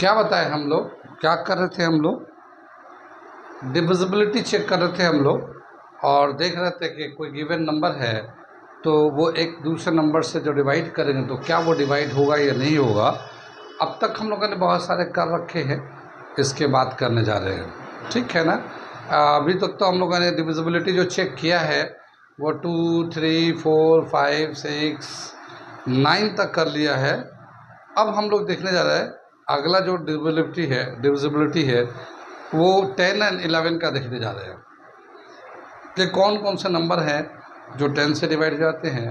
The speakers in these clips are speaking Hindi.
क्या बताएं हम लोग, क्या कर रहे थे हम लोग, डिविजिबिलिटी चेक कर रहे थे हम लोग और देख रहे थे कि कोई गिवन नंबर है तो वो एक दूसरे नंबर से जो डिवाइड करेंगे तो क्या वो डिवाइड होगा या नहीं होगा। अब तक हम लोगों ने बहुत सारे कर रखे हैं, इसके बात करने जा रहे हैं, ठीक है ना। अभी तक तो हम लोगों ने डिविजिबिलिटी जो चेक किया है वो 2, 3, 4, 5, 6, 9 तक कर लिया है। अब हम लोग देखने जा रहे हैं अगला जो डिविजिबिलिटी है वो 10 और 11 का देखने जा रहे हैं कि कौन कौन से नंबर हैं जो 10 से डिवाइड हो जाते हैं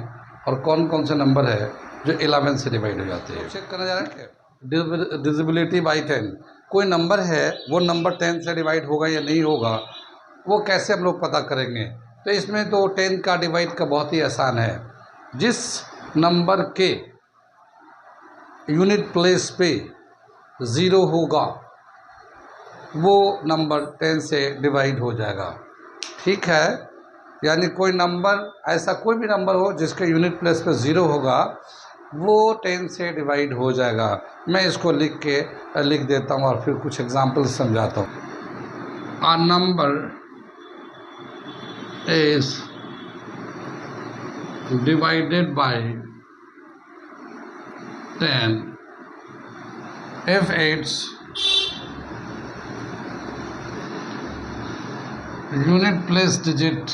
और कौन कौन से नंबर है जो 11 से डिवाइड हो जाते हैं। चेक करने जा रहे हैं डिविजिबिलिटी बाई 10, कोई नंबर है वो नंबर 10 से डिवाइड होगा या नहीं होगा, वो कैसे हम लोग पता करेंगे। तो इसमें तो 10 का डिवाइड का बहुत ही आसान है। जिस नंबर के यूनिट प्लेस पे 0 होगा वो नंबर 10 से डिवाइड हो जाएगा, ठीक है। यानी कोई नंबर, ऐसा कोई भी नंबर हो जिसके यूनिट प्लेस पे 0 होगा वो 10 से डिवाइड हो जाएगा। मैं इसको लिख देता हूँ और फिर कुछ एग्जांपल समझाता हूँ। A number is divided by 10 if its unit place digit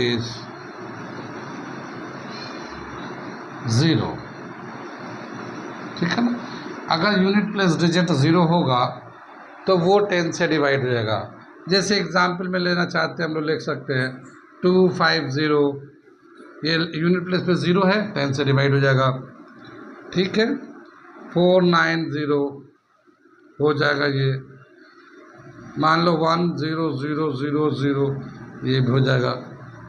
is 0, ठीक है ना। अगर यूनिट प्लेस डिजिट 0 होगा तो वो 10 से डिवाइड हो जाएगा। जैसे एग्जाम्पल में लेना चाहते हैं हम लोग लिख सकते हैं 250, ये यूनिट प्लेस पे 0 है, 10 से डिवाइड हो जाएगा, ठीक है। 490 हो जाएगा, ये मान लो 10000, ये भी हो जाएगा।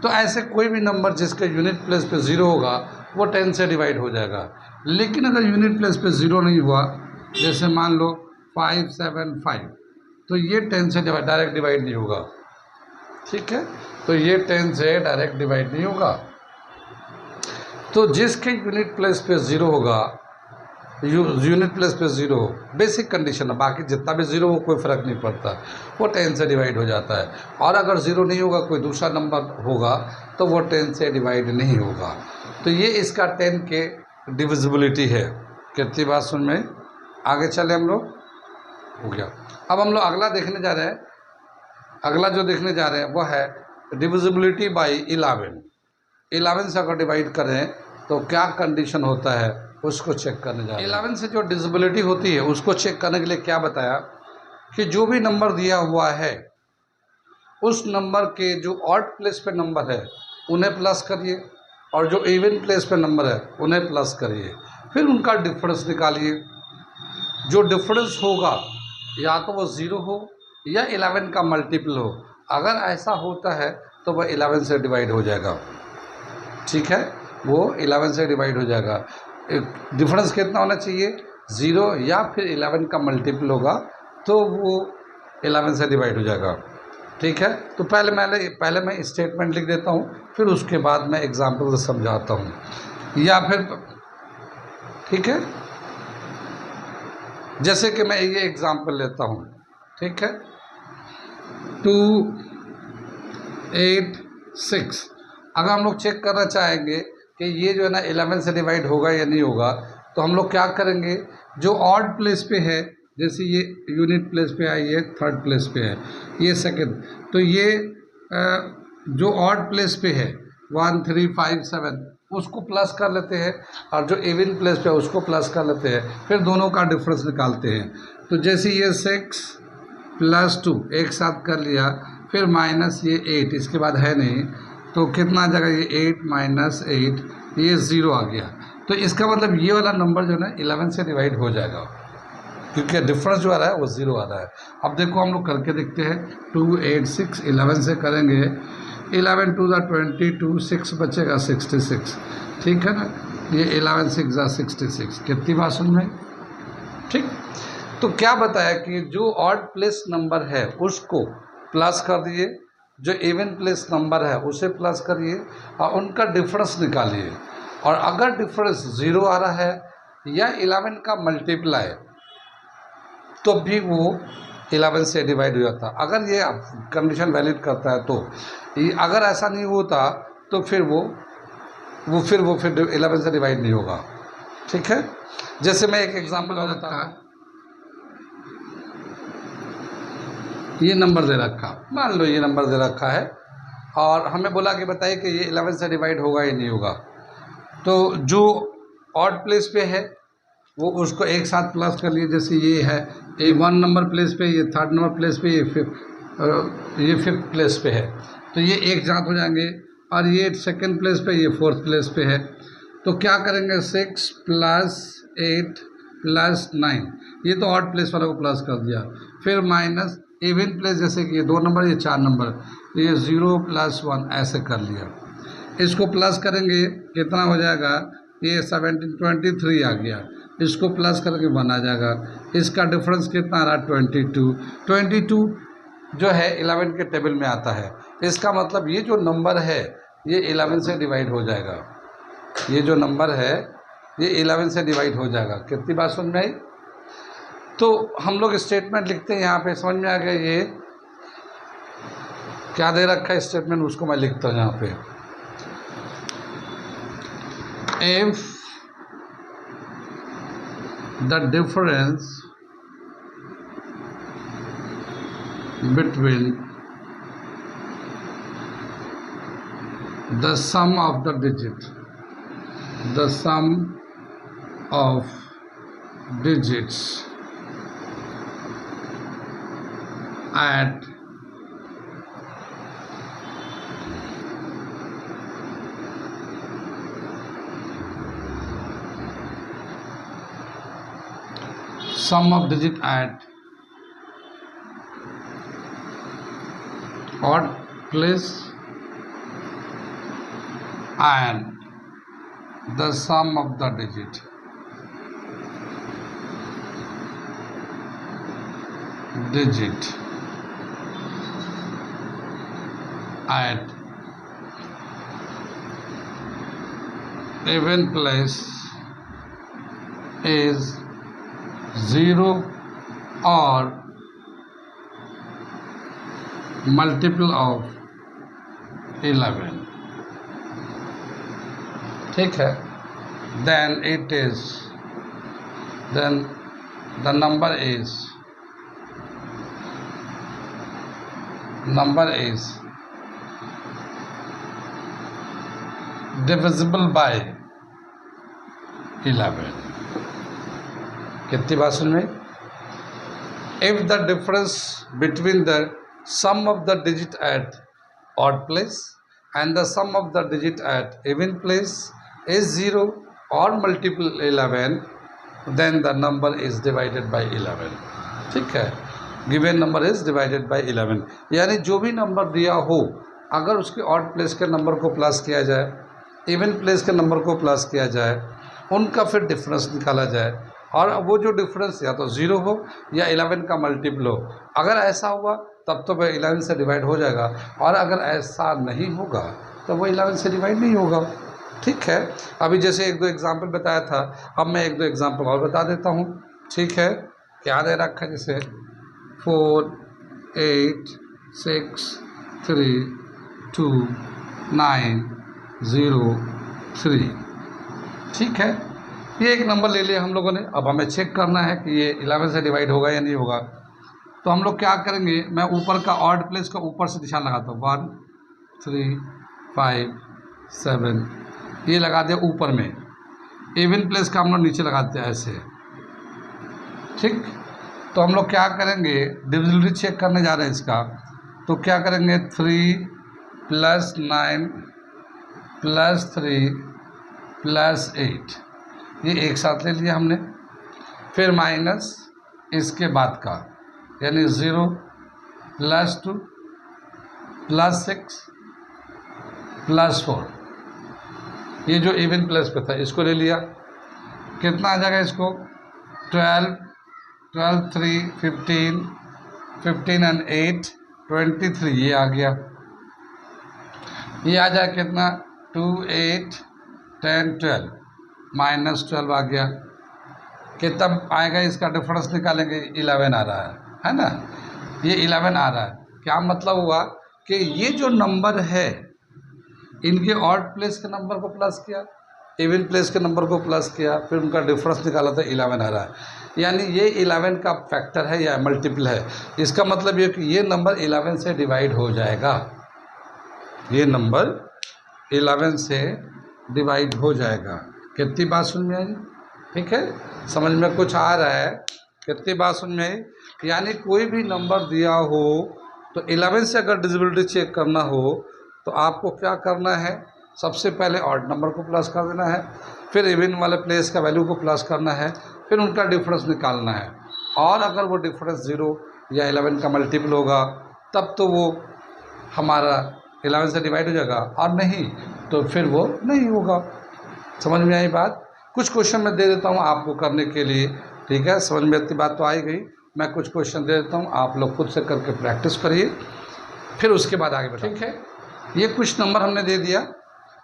तो ऐसे कोई भी नंबर जिसके यूनिट प्लेस पे 0 होगा वो 10 से डिवाइड हो जाएगा। लेकिन अगर यूनिट प्लेस पे 0 नहीं हुआ, जैसे मान लो 575, तो ये 10 से डायरेक्ट डिवाइड नहीं होगा, ठीक है। तो ये 10 से डायरेक्ट डिवाइड नहीं होगा। तो जिसके यूनिट प्लेस पे 0 होगा, यूनिट प्लेस पे 0 हो, बेसिक कंडीशन है, बाकी जितना भी 0 हो कोई फ़र्क नहीं पड़ता, वो 10 से डिवाइड हो जाता है। और अगर 0 नहीं होगा, कोई दूसरा नंबर होगा तो वो 10 से डिवाइड नहीं होगा। तो ये इसका 10 के डिविजिबिलिटी है। कितनी बात सुन में आगे चले हम लोग, हो गया। अब हम लोग अगला देखने जा रहे हैं। अगला जो देखने जा रहे हैं वो है डिविजिबिलिटी बाई 11 से अगर डिवाइड करें तो क्या कंडीशन होता है उसको चेक करने जा रहे हैं। 11 से जो डिविजिबिलिटी होती है उसको चेक करने के लिए क्या बताया कि जो भी नंबर दिया हुआ है उस नंबर के जो ऑड प्लेस पे नंबर है उन्हें प्लस करिए और जो इवन प्लेस पे नंबर है उन्हें प्लस करिए, फिर उनका डिफरेंस निकालिए। जो डिफरेंस होगा या तो वो 0 हो या 11 का मल्टीपल हो। अगर ऐसा होता है तो वह 11 से डिवाइड हो जाएगा, ठीक है, वो 11 से डिवाइड हो जाएगा। डिफरेंस कितना होना चाहिए, 0 या फिर 11 का मल्टीपल होगा तो वो 11 से डिवाइड हो जाएगा, ठीक है। तो पहले मैं स्टेटमेंट लिख देता हूँ, फिर उसके बाद मैं एग्जांपल से समझाता हूँ, या फिर ठीक है। जैसे कि मैं ये एग्जांपल लेता हूँ, ठीक है, 2, 8, 6। अगर हम लोग चेक करना चाहेंगे कि ये जो है ना 11 से डिवाइड होगा या नहीं होगा, तो हम लोग क्या करेंगे, जो ऑड प्लेस पे है, जैसे ये यूनिट प्लेस पे है, ये थर्ड प्लेस पे है, ये सेकंड, तो ये जो ऑड प्लेस पे है 1, 3, 5, 7 उसको प्लस कर लेते हैं और जो इवन प्लेस पे है उसको प्लस कर लेते हैं, फिर दोनों का डिफरेंस निकालते हैं। तो जैसे ये 6 + 2 एक साथ कर लिया, फिर माइनस ये 8, इसके बाद है नहीं, तो कितना आ जाएगा, ये 8 - 8, ये 0 आ गया। तो इसका मतलब ये वाला नंबर जो है ना 11 से डिवाइड हो जाएगा, क्योंकि डिफरेंस जो आ रहा है वो 0 आ रहा है। अब देखो हम लोग करके देखते हैं, 2, 8, 6, 11 से करेंगे, 11 × 2 = 22, 6 बचेगा 66, ठीक है ना। ये 11 × 6 = 66, कितनी बात सुन में, ठीक। तो क्या बताया कि जो ऑड प्लेस नंबर है उसको प्लस कर दिए, जो इवन प्लेस नंबर है उसे प्लस करिए और उनका डिफरेंस निकालिए। और अगर डिफरेंस 0 आ रहा है या 11 का मल्टीप्लाई, तो भी वो 11 से डिवाइड हो जाता। अगर ये कंडीशन वैलिड करता है तो अगर ऐसा नहीं होता तो फिर वो फिर 11 से डिवाइड नहीं होगा। ठीक है, जैसे मैं एक एग्जांपल बताता हूँ। ये नंबर दे रखा, मान लो ये नंबर दे रखा है और हमें बोला कि बताइए कि ये 11 से डिवाइड होगा या नहीं होगा। तो जो ऑड प्लेस पे है वो उसको एक साथ प्लस कर लिए, जैसे ये है ये 1 नंबर प्लेस पे, ये 3rd नंबर प्लेस पे, ये 5th प्लेस पे है, तो ये एक साथ हो जाएंगे। और ये 2nd प्लेस पे, ये 4th प्लेस पे है, तो क्या करेंगे 6 + 8 + 9, ये तो ऑड प्लेस वाला को प्लस कर दिया। फिर माइनस इवन प्लेस, जैसे कि ये 2 नंबर, ये 4 नंबर, ये 0 + 1 ऐसे कर लिया। इसको प्लस करेंगे कितना हो जाएगा, ये 17 23 आ गया, इसको प्लस करके 1 आ जाएगा। इसका डिफरेंस कितना आ रहा, 22 जो है 11 के टेबल में आता है। इसका मतलब ये जो नंबर है ये 11 से डिवाइड हो जाएगा, ये जो नंबर है ये 11 से डिवाइड हो जाएगा। कितनी बात समझ में आई? तो हम लोग स्टेटमेंट लिखते हैं यहाँ पे, समझ में आ गया ये क्या दे रखा है स्टेटमेंट, उसको मैं लिखता हूँ यहाँ पे। If the difference between the sum of the digits at sum of digit at odd place and the sum of the digit at even place is 0 or multiple of 11, ठीक है, then the number is divisible by 11। कितनी बात सुन में? If the difference between the sum of the digit at odd place and the sum of the digit at even place is 0 or multiple 11, then the number is divided by 11। ठीक है, given number is divided bye 11, यानी जो भी नंबर दिया हो अगर उसके ऑड प्लेस के नंबर को प्लस किया जाए, इवन प्लेस के नंबर को प्लस किया जाए, उनका फिर डिफरेंस निकाला जाए, और वो जो डिफरेंस या तो 0 हो या 11 का मल्टीपल हो। अगर ऐसा हुआ तब तो वह 11 से डिवाइड हो जाएगा, और अगर ऐसा नहीं होगा तो वो 11 से डिवाइड नहीं होगा। ठीक है, अभी जैसे 1-2 एग्जाम्पल बताया था, अब मैं 1-2 एग्जाम्पल और बता देता हूँ। ठीक है, क्या दे रखा है, जैसे 4 8 6 3 2 9 0 3। ठीक है, ये एक नंबर ले लिया हम लोगों ने। अब हमें चेक करना है कि ये 11 से डिवाइड होगा या नहीं होगा। तो हम लोग क्या करेंगे, मैं ऊपर का ऑड प्लेस का ऊपर से निशान लगाता हूँ, 1 3 5 7, ये लगा दिया ऊपर में। इवन प्लेस का हम लोग नीचे लगाते हैं ऐसे। ठीक, तो हम लोग क्या करेंगे, डिविजिबिलिटी चेक करने जा रहे हैं इसका। तो क्या करेंगे, 3 + 9 + 3 + 8, ये एक साथ ले लिया हमने। फिर माइनस इसके बाद का, यानी 0 + 2 + 6 + 4, ये जो इवन प्लेस पे था इसको ले लिया। कितना आ जाएगा इसको, 12 3 15 15 and 8 23, ये आ गया। ये आ जाए कितना, 2 8 10 12, -12 आ गया। कि तब आएगा इसका डिफरेंस निकालेंगे 11 आ रहा है ना, ये 11 आ रहा है। क्या मतलब हुआ कि ये जो नंबर है इनके ऑड प्लेस के नंबर को प्लस किया, इवन प्लेस के नंबर को प्लस किया, फिर उनका डिफरेंस निकाला था 11 आ रहा है। यानी ये 11 का फैक्टर है या मल्टीपल है। इसका मतलब ये कि ये नंबर 11 से डिवाइड हो जाएगा, ये नंबर 11 से डिवाइड हो जाएगा। कितनी बात सुन में आई? ठीक है, समझ में कुछ आ रहा है? कितनी बात सुन में आई? यानी कोई भी नंबर दिया हो तो 11 से अगर डिविजिबिलिटी चेक करना हो तो आपको क्या करना है, सबसे पहले ऑड नंबर को प्लस कर देना है, फिर इवन वाले प्लेस का वैल्यू को प्लस करना है, फिर उनका डिफरेंस निकालना है। और अगर वो डिफरेंस 0 या 11 का मल्टीपल होगा तब तो वो हमारा 11 से डिवाइड हो जाएगा, और नहीं तो फिर वो नहीं होगा। समझ में आई बात? कुछ क्वेश्चन मैं दे देता हूँ आपको करने के लिए, ठीक है? समझ में इतनी बात तो आई गई। मैं कुछ क्वेश्चन दे देता हूँ, आप लोग खुद से करके प्रैक्टिस करिए, फिर उसके बाद आगे बढ़ें। ठीक है, ये कुछ नंबर हमने दे दिया,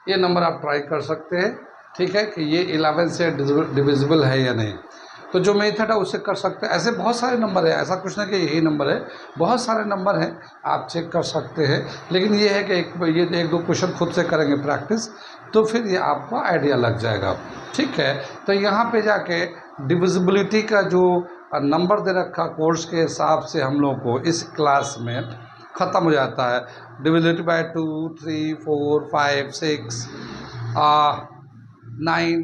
ये नंबर आप ट्राई कर सकते हैं, ठीक है, कि ये 11 से डिविजिबल है या नहीं। तो जो मेथड है उससे कर सकते हैं। ऐसे बहुत सारे नंबर है, ऐसा कुछ नहीं कि यही नंबर है, बहुत सारे नंबर हैं, आप चेक कर सकते हैं। लेकिन ये है कि एक दो क्वेश्चन खुद से करेंगे प्रैक्टिस, तो फिर ये आपको आइडिया लग जाएगा। ठीक है, तो यहाँ पे जाके डिविजिबिलिटी का जो नंबर दे रखा कोर्स के हिसाब से हम लोग को इस क्लास में ख़त्म हो जाता है। डिविजिबिलिटी बाय 2, 3, 4, 5, 6, 9,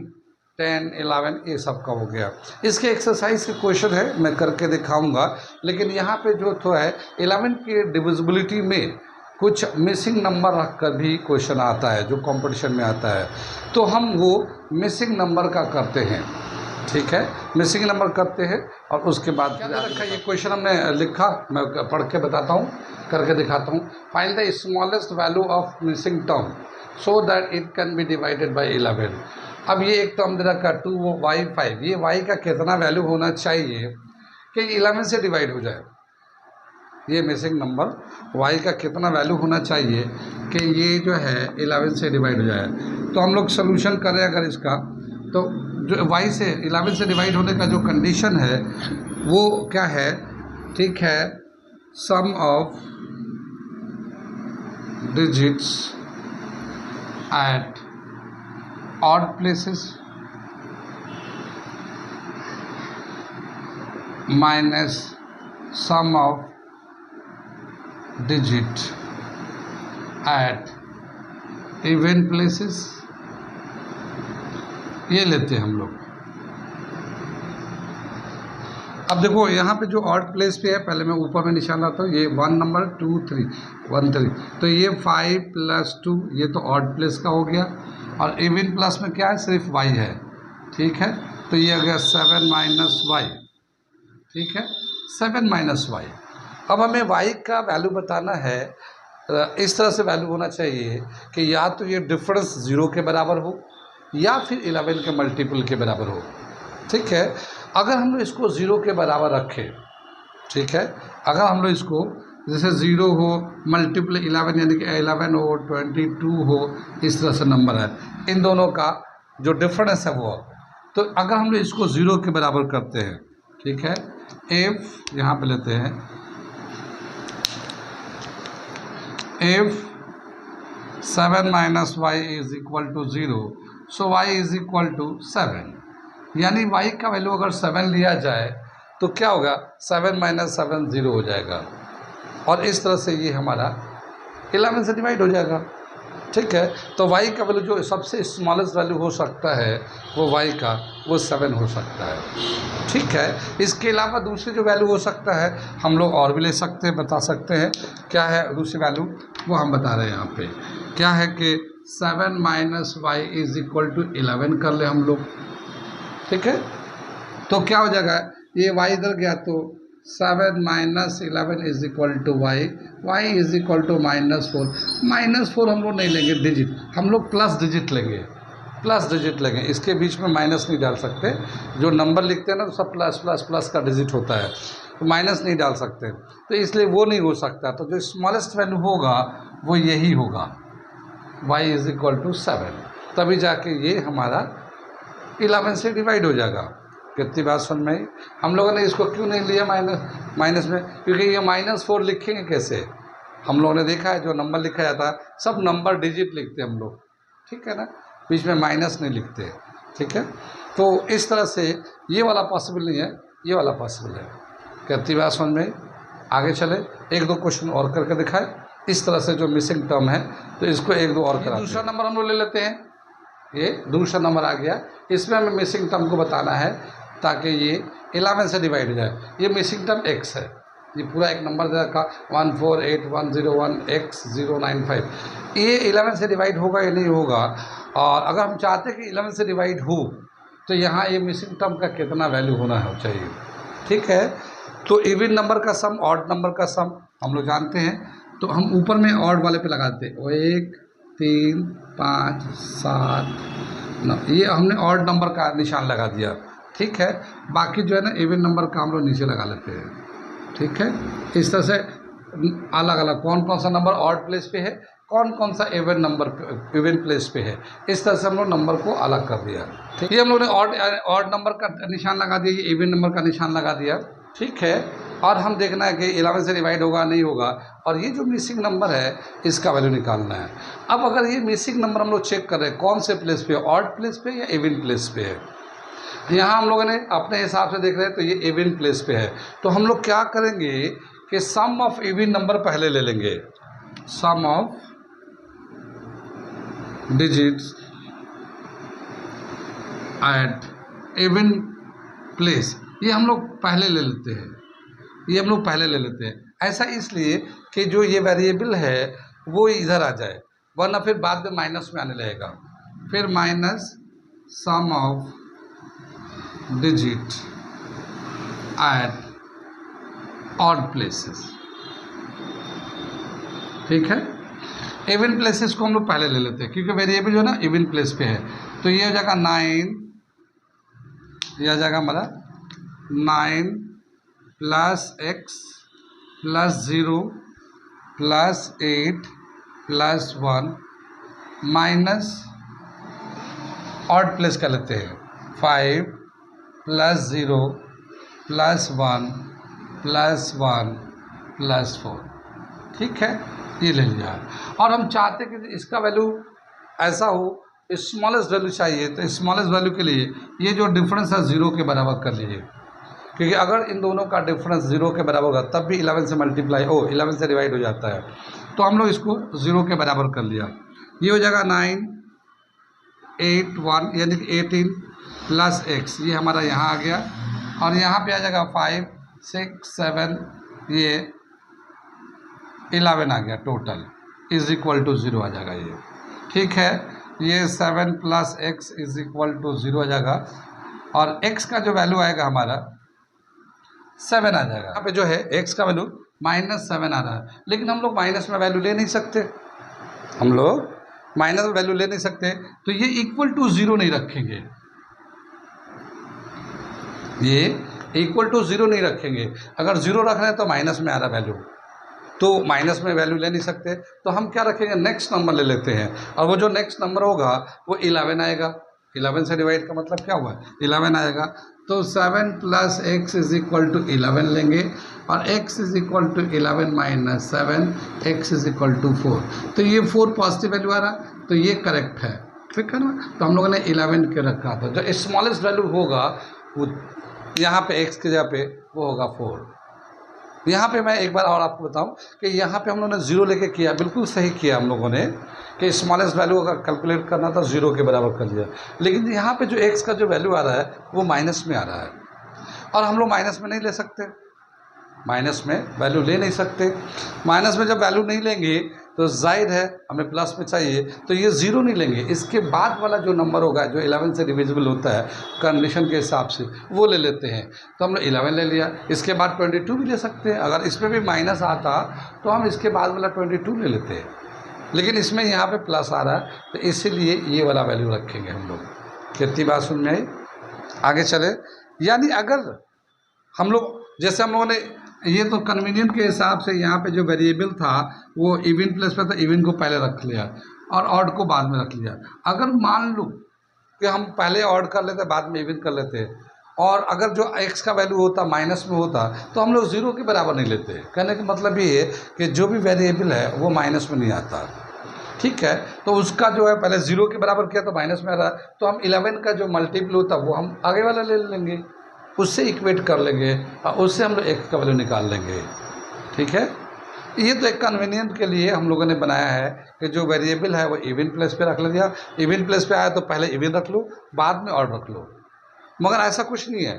10, 11 ये सब का हो गया। इसके एक्सरसाइज के क्वेश्चन है, मैं करके दिखाऊंगा। लेकिन यहाँ पे जो तो है 11 की डिविजिबिलिटी में कुछ मिसिंग नंबर रख कर भी क्वेश्चन आता है जो कंपटीशन में आता है, तो हम वो मिसिंग नंबर का करते हैं। ठीक है, मिसिंग नंबर करते हैं और उसके बाद क्या रखा ये क्वेश्चन हमने लिखा, मैं पढ़ के बताता हूँ, करके दिखाता हूँ। Find the smallest value of missing term so that it can be divided by 11। अब ये एक टर्म दे रखा 2y5, ये y का कितना वैल्यू होना चाहिए कि 11 से डिवाइड हो जाए। ये मिसिंग नंबर y का कितना वैल्यू होना चाहिए कि ये जो है 11 से डिवाइड हो जाए। तो हम लोग सोल्यूशन करें अगर इसका, तो जो y से 11 से डिवाइड होने का जो कंडीशन है वो क्या है? ठीक है, sum of digits at odd places minus sum of digit at even places, ये लेते हैं हम लोग। अब देखो यहाँ पे जो ऑड प्लेस पे है, पहले मैं ऊपर में निशान लाता हूँ, ये 1 नंबर 2 3 1 3, तो ये 5 + 2 ये तो ऑड प्लेस का हो गया, और इवन प्लस में क्या है, सिर्फ y है। ठीक है, तो ये आ गया 7 - y। ठीक है, 7 - y। अब हमें y का वैल्यू बताना है, इस तरह से वैल्यू होना चाहिए कि या तो ये डिफरेंस 0 के बराबर हो या फिर 11 के मल्टीपल के बराबर हो। ठीक है, अगर हम लोग इसको 0 के बराबर रखें, ठीक है, अगर हम लोग इसको जैसे 0 हो मल्टीपल 11 यानी कि 11 हो 22 हो, इस तरह से नंबर है, इन दोनों का जो डिफरेंस है वो, तो अगर हम लोग इसको 0 के बराबर करते हैं, ठीक है, एफ यहाँ पे लेते हैं, एफ 7 - y = 0, सो y = 7। यानी y का वैल्यू अगर 7 लिया जाए तो क्या होगा, 7 - 7 0 हो जाएगा, और इस तरह से ये हमारा 11 से डिवाइड हो जाएगा। ठीक है, तो y का वैल्यू जो सबसे स्मॉलेस्ट वैल्यू हो सकता है वो y का वो 7 हो सकता है। ठीक है, इसके अलावा दूसरी जो वैल्यू हो सकता है हम लोग और भी ले सकते हैं, बता सकते हैं। क्या है दूसरी वैल्यू, वो हम बता रहे हैं यहाँ पे। क्या है कि 7 - y = 11 कर ले हम लोग। ठीक है, तो क्या हो जाएगा, ये y इधर गया तो 7 - 11 = y, y = -4 हम लोग नहीं लेंगे डिजिट, हम लोग प्लस डिजिट लेंगे, इसके बीच में माइनस नहीं डाल सकते। जो नंबर लिखते हैं ना तो सब प्लस प्लस प्लस का डिजिट होता है, तो माइनस नहीं डाल सकते, तो इसलिए वो नहीं हो सकता। तो जो स्मॉलेस्ट वैल्यू होगा वो यही होगा, y = 7, तभी जाके ये हमारा 11 से डिवाइड हो जाएगा। कितनी बात समझ में आई? हम लोगों ने इसको क्यों नहीं लिया माइनस में, क्योंकि ये -4 लिखेंगे कैसे? हम लोगों ने देखा है जो नंबर लिखा जाता है सब नंबर डिजिट लिखते हैं हम लोग, ठीक है ना, बीच में माइनस नहीं लिखते, ठीक है। तो इस तरह से ये वाला पॉसिबल नहीं है, ये वाला पॉसिबल है। कितनी बात समझ में आई? आगे चले, एक दो क्वेश्चन और करके दिखाए इस तरह से जो मिसिंग टर्म है, तो इसको एक दो और करा। दूसरा नंबर हम लोग ले लेते हैं, ये दूसरा नंबर आ गया, इसमें हमें मिसिंग टर्म को बताना है ताकि ये 11 से डिवाइड हो जाए। ये मिसिंग टर्म x है, ये पूरा एक नंबर दे रखा 148101x095, ये 11 से डिवाइड होगा या नहीं होगा, और अगर हम चाहते हैं कि 11 से डिवाइड हो तो यहाँ ये मिसिंग टर्म का कितना वैल्यू होना है चाहिए, ठीक है। तो इवन नंबर का सम, ऑड नंबर का सम हम लोग जानते हैं, तो हम ऊपर में ऑड वाले पे लगाते हैं, 1 3 5 7 9, ये हमने ऑड नंबर का निशान लगा दिया, ठीक है। बाकी जो है ना इवन नंबर का हम लोग नीचे लगा लेते हैं, ठीक है। इस तरह से अलग अलग कौन कौन सा नंबर ऑड प्लेस पे है, कौन कौन सा इवन नंबर इवन प्लेस पे है, इस तरह से हम लोग नंबर को अलग कर दिया, ठीक है। ये हम लोग ने ऑड नंबर का निशान लगा दिया, ये इवन नंबर का निशान लगा दिया, ठीक है। और हम देखना है कि 11 से डिवाइड होगा नहीं होगा, और ये जो मिसिंग नंबर है इसका वैल्यू निकालना है। अब अगर ये मिसिंग नंबर हम लोग चेक कर रहे हैं कौन से प्लेस पे है, ऑड प्लेस पे या इवन प्लेस पे है, यहाँ हम लोगों ने अपने हिसाब से देख रहे हैं तो ये इवन प्लेस पे है, तो हम लोग क्या करेंगे कि सम ऑफ इवन नंबर पहले ले लेंगे, sum of digits at even place, ये हम लोग पहले ले लेते हैं, ये हम लोग पहले ले लेते हैं। ऐसा इसलिए कि जो ये वेरिएबल है वो इधर आ जाए, वरना फिर बाद में माइनस में आने लगेगा, फिर minus sum of digit at odd places, ठीक है। इवन प्लेसेस को हम लोग पहले ले लेते हैं क्योंकि वेरिएबल जो है ना इवन प्लेस पे है, तो ये हो जाएगा 9, यह आ जाएगा हमारा 9 plus x plus 0 plus 8 plus 1 minus odd place कर लेते हैं 5 प्लस 0 प्लस 1 प्लस 1 प्लस 4, ठीक है, ये ले लिया। और हम चाहते कि इसका वैल्यू ऐसा हो, स्मॉलेस्ट वैल्यू चाहिए, तो स्मॉलेस्ट वैल्यू के लिए ये जो डिफरेंस है 0 के बराबर कर लीजिए, क्योंकि अगर इन दोनों का डिफरेंस 0 के बराबर होगा तब भी 11 से मल्टीप्लाई 11 से डिवाइड हो जाता है, तो हम लोग इसको 0 के बराबर कर लिया। ये हो जाएगा 9 8 1 यानी कि 18 प्लस x, ये हमारा यहाँ आ गया, और यहाँ पे आ जाएगा 5 6 7 ये 11 आ गया टोटल, इज इक्वल टू 0 आ जाएगा ये, ठीक है। ये 7 plus x is equal to 0 आ जाएगा, और x का जो वैल्यू आएगा हमारा 7 आ जाएगा। यहाँ पे जो है x का वैल्यू -7 आ रहा है, लेकिन हम लोग माइनस में वैल्यू ले नहीं सकते, हम लोग माइनस में वैल्यू ले नहीं सकते, तो ये इक्वल टू 0 नहीं रखेंगे, ये इक्वल टू 0 नहीं रखेंगे। अगर 0 रख रहे हैं तो माइनस में आ रहा वैल्यू, तो माइनस में वैल्यू ले नहीं सकते, तो हम क्या रखेंगे, नेक्स्ट नंबर ले लेते हैं, और वो जो नेक्स्ट नंबर होगा वो 11 आएगा। 11 से डिवाइड का मतलब क्या हुआ, 11 आएगा, तो 7 plus x is equal to 11 लेंगे, और x is equal to 11 minus 7, x is equal to 4, तो ये 4 पॉजिटिव वैल्यू आ रहा, तो ये करेक्ट है, ठीक है ना। तो हम लोगों ने 11 के रखा था, जो स्मॉलेस्ट वैल्यू होगा वो यहाँ पे x की जगह पे वो होगा 4। यहाँ पे मैं एक बार और आपको बताऊं कि यहाँ पे हम लोगों ने 0 लेके किया, बिल्कुल सही किया हम लोगों ने कि स्मॉलेस्ट वैल्यू अगर कैलकुलेट करना था 0 के बराबर कर लिया, लेकिन यहाँ पे जो x का जो वैल्यू आ रहा है वो माइनस में आ रहा है, और हम लोग माइनस में नहीं ले सकते, माइनस में वैल्यू ले नहीं सकते। माइनस में जब वैल्यू नहीं लेंगे तो जाहिर है हमें प्लस में चाहिए, तो ये 0 नहीं लेंगे, इसके बाद वाला जो नंबर होगा जो 11 से डिविजिबल होता है कंडीशन के हिसाब से वो ले लेते हैं, तो हमने 11 ले लिया। इसके बाद 22 भी ले सकते हैं, अगर इसमें भी माइनस आता तो हम इसके बाद वाला 22 ले लेते हैं, लेकिन इसमें यहाँ पे प्लस आ रहा है, तो इसीलिए ये वाला वैल्यू रखेंगे हम लोग। कितनी बात सुन में आई? आगे चले, यानी अगर हम लोग जैसे हम लोगों ने ये तो कन्वीनियंट के हिसाब से यहाँ पे जो वेरिएबल था वो इवन प्लेस पे था, इवन को पहले रख लिया और ऑड को बाद में रख लिया। अगर मान लो कि हम पहले ऑड कर लेते बाद में इवन कर लेते, और अगर जो x का वैल्यू होता माइनस में होता तो हम लोग 0 के बराबर नहीं लेते। कहने का मतलब ये है कि जो भी वेरिएबल है वो माइनस में नहीं आता, ठीक है। तो उसका जो है पहले 0 के बराबर किया तो माइनस में आ रहा, तो हम 11 का जो मल्टीपल होता वो हम आगे वाला ले लेंगे, उससे इक्वेट कर लेंगे और उससे हम लोग x का वैल्यू निकाल लेंगे, ठीक है। ये तो एक कन्वीनियंट के लिए हम लोगों ने बनाया है कि जो वेरिएबल है वो इवन प्लेस पे रख लिया, इवन प्लेस पे आया तो पहले इवन रख लो, बाद में ऑड रख लो। मगर ऐसा कुछ नहीं है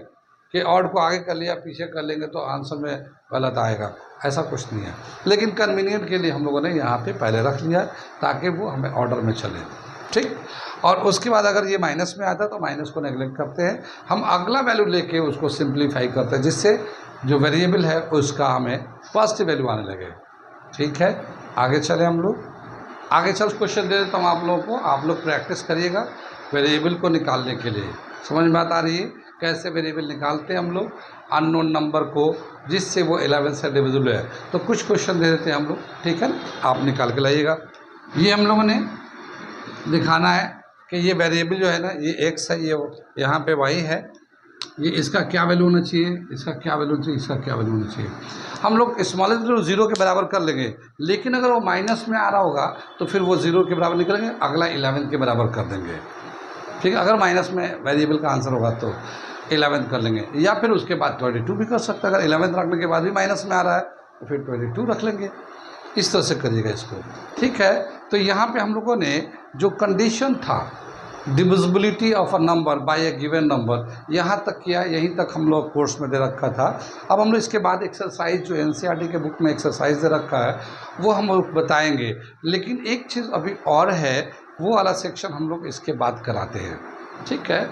कि ऑड को आगे कर लिया पीछे कर लेंगे तो आंसर में गलत आएगा, ऐसा कुछ नहीं है। लेकिन कन्वीनियंट के लिए हम लोगों ने यहाँ पे पहले रख लिया ताकि वो हमें ऑर्डर में चले, ठीक। और उसके बाद अगर ये माइनस में आता है तो माइनस को नेगलेक्ट करते हैं, हम अगला वैल्यू लेके उसको सिंप्लीफाई करते हैं जिससे जो वेरिएबल है उसका हमें पॉजिटिव वैल्यू आने लगे, ठीक है। आगे चले हम लोग, आगे चल क्वेश्चन दे देता हूँ आप लोगों को, आप लोग प्रैक्टिस करिएगा वेरिएबल को निकालने के लिए। समझ में बात आ रही है कैसे वेरिएबल निकालते हैं हम लोग अननोन नंबर को जिससे वो 11 से डिविजिबल है। तो कुछ क्वेश्चन दे देते हैं हम लोग, ठीक है ना, आप निकाल के लाइएगा। ये हम लोगों ने दिखाना है कि ये वेरिएबल जो है ना ये x है, ये यहाँ पे y है, ये इसका क्या वैल्यू होना चाहिए, इसका क्या वैल्यू चाहिए, इसका क्या वैल्यू होना चाहिए। हम लोग स्मॉलेस्ट वैल्यू 0 के बराबर कर लेंगे, लेकिन अगर वो माइनस में आ रहा होगा तो फिर वो 0 के बराबर नहीं करेंगे, अगला 11 के बराबर कर देंगे, ठीक है। अगर माइनस में वेरिएबल का आंसर होगा तो 11 कर लेंगे, या फिर उसके बाद 22 भी कर सकते हैं। अगर 11 रखने के बाद भी माइनस में आ रहा है तो फिर 22 रख लेंगे, इस तरह से करिएगा इसको, ठीक है। तो यहाँ पे हम लोगों ने जो कंडीशन था divisibility of a number by a given number यहाँ तक किया, यहीं तक हम लोग कोर्स में दे रखा था। अब हम लोग इसके बाद एक्सरसाइज जो एनसीईआरटी के बुक में एक्सरसाइज दे रखा है वो हम लोग बताएंगे, लेकिन एक चीज़ अभी और है, वो वाला सेक्शन हम लोग इसके बाद कराते हैं, ठीक है।